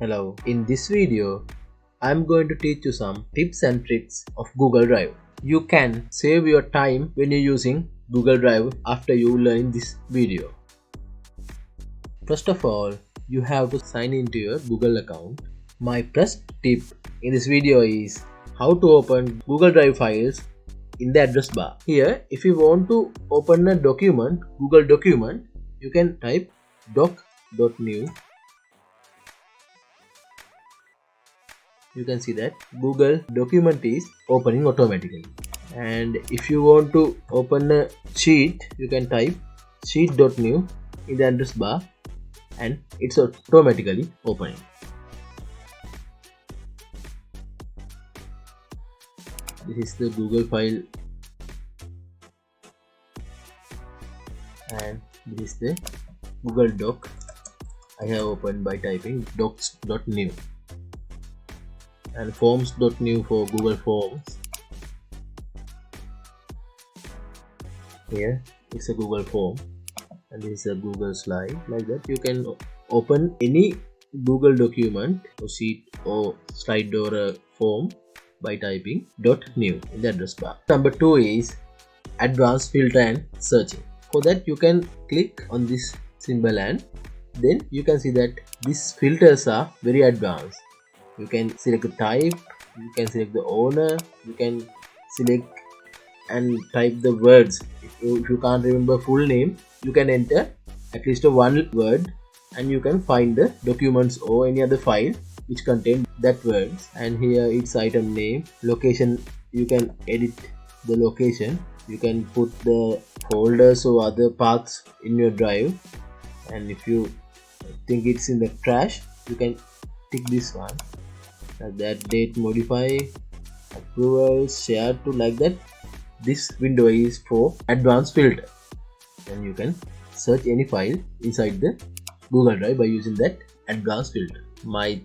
Hello, in this video, I'm going to teach you some tips and tricks of Google Drive. You can save your time when you're using Google Drive after you learn this video. First of all, you have to sign into your Google account. My first tip in this video is how to open Google Drive files in the address bar. Here, if you want to open a document, Google document, you can type doc.new. You can see that Google document is opening automatically. And if you want to open a sheet, you can type sheet.new in the address bar and it's automatically opening. This is the Google file and this is the Google Doc I have opened by typing docs.new. And forms.new for Google Forms. Here it's a Google Form and this is a Google slide. Like that you can open any Google document or sheet or slide or a form by typing .new in the address bar. Number 2 is advanced filter and searching. For that you can click on this symbol and then you can see that these filters are very advanced. You can select the type, you can select the owner, you can select and type the words. If you can't remember full name, you can enter at least one word and you can find the documents or any other file which contain that words. And here it's item name, location, you can edit the location, you can put the folders or other paths in your drive, and if you think it's in the trash, you can tick this one. Like that, date, modify, approvals, share to, like that. This window is for advanced filter and you can search any file inside the Google Drive by using that advanced filter. My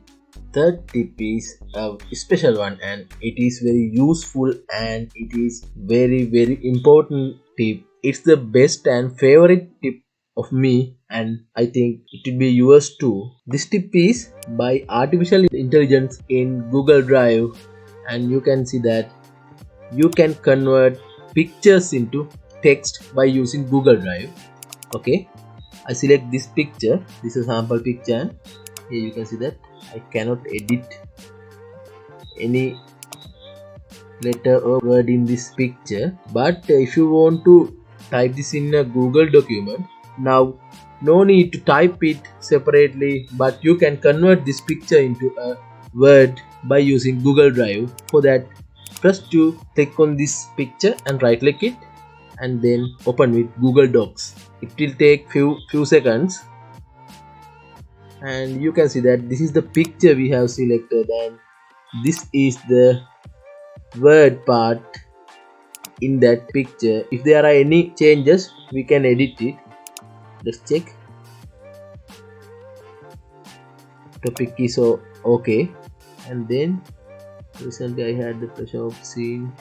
third tip is a special one and it is very useful and it is very important tip. It's the best and favorite tip of me and I think it will be yours too. This tip is by artificial intelligence in Google Drive and you can see that you can convert pictures into text by using Google Drive. Okay, I select this picture, this is a sample picture and here you can see that I cannot edit any letter or word in this picture, but if you want to type this in a Google document, now no need to type it separately, but you can convert this picture into a word by using Google Drive. For that, first you click on this picture and right click it and then open with Google Docs. It will take few seconds and you can see that this is the picture we have selected and this is the word part in that picture. If there are any changes, we can edit it. Let's check. Topic is okay. And then recently I had the pleasure of seeing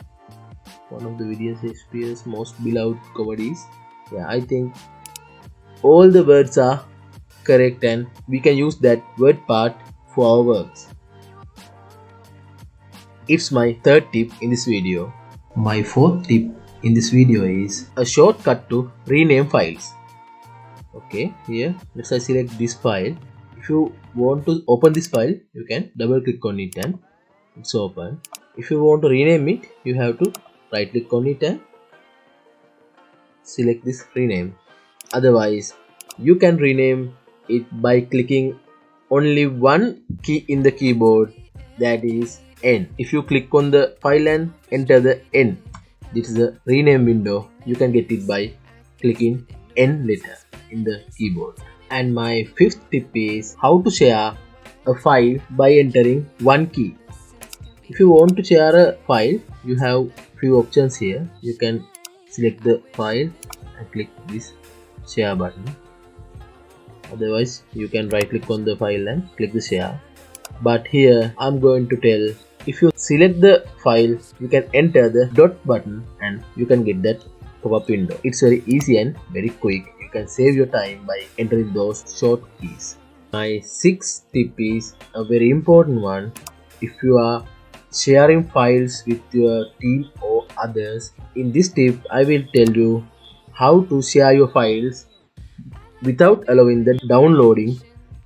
one of the video Shakespeare's most beloved comedies. Yeah, I think all the words are correct and we can use that word part for our works. It's my third tip in this video. My fourth tip in this video is a shortcut to rename files. Okay, here let's say select this file. If you want to open this file, you can double click on it and it's open. If you want to rename it, you have to right click on it and select this rename. Otherwise, you can rename it by clicking only one key in the keyboard, that is N. If you click on the file and enter the N, this is the rename window. You can get it by clicking N letter in the keyboard. And my fifth tip is how to share a file by entering one key. If you want to share a file, you have few options here. You can select the file and click this share button. Otherwise, you can right click on the file and click the share. But here I'm going to tell, if you select the file, you can enter the dot button and you can get that pop-up window. It's very easy and very quick. You can save your time by entering those short keys. My sixth tip is a very important one. If you are sharing files with your team or others, in this tip I will tell you how to share your files without allowing the downloading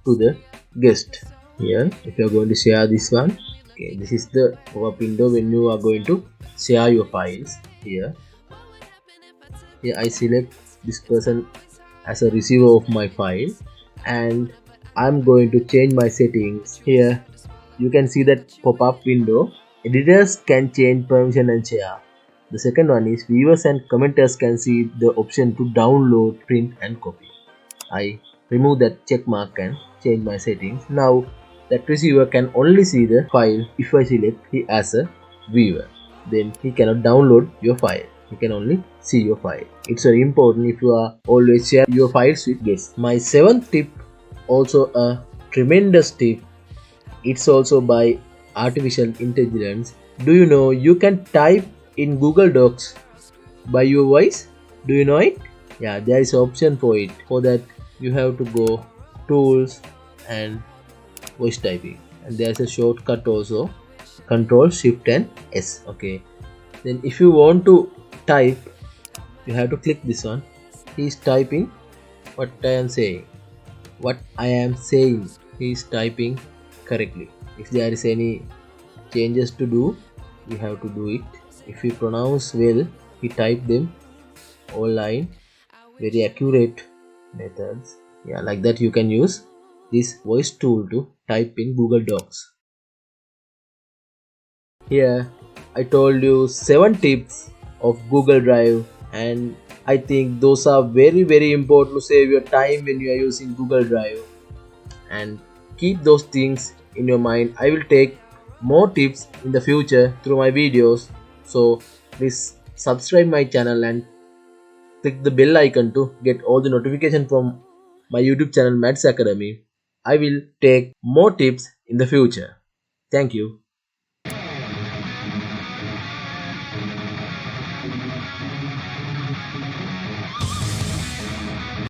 to the guest. Here, if you are going to share this one, okay, this is the pop-up window when you are going to share your files. Here I select this person as a receiver of my file, and I'm going to change my settings. Here you can see that pop-up window. Editors can change permission and share. The second one is viewers and commenters can see the option to download, print and copy. I remove that check mark and change my settings. Now that receiver can only see the file if I select he as a viewer. Then he cannot download your file. He can only see your file. It's very important if you are always share your files with guests. My seventh tip, also a tremendous tip. It's also by artificial intelligence. Do you know you can type in Google Docs by your voice? Do you know it? Yeah, there is an option for it. For that you have to go tools and voice typing, and there's a shortcut also, control shift and S. Okay, then if you want to type, you have to click this one. He is typing what I am saying. He is typing correctly. If there is any changes to do, you have to do it. If you pronounce well, he type them all line, very accurate methods. Yeah, like that you can use this voice tool to type in Google Docs. Here I told you 7 tips of Google Drive, and I think those are very important to save your time when you are using Google Drive, and keep those things in your mind. I will take more tips in the future through my videos, so please subscribe my channel and click the bell icon to get all the notification from my YouTube channel Madz Academy. I will take more tips in the future. Thank you.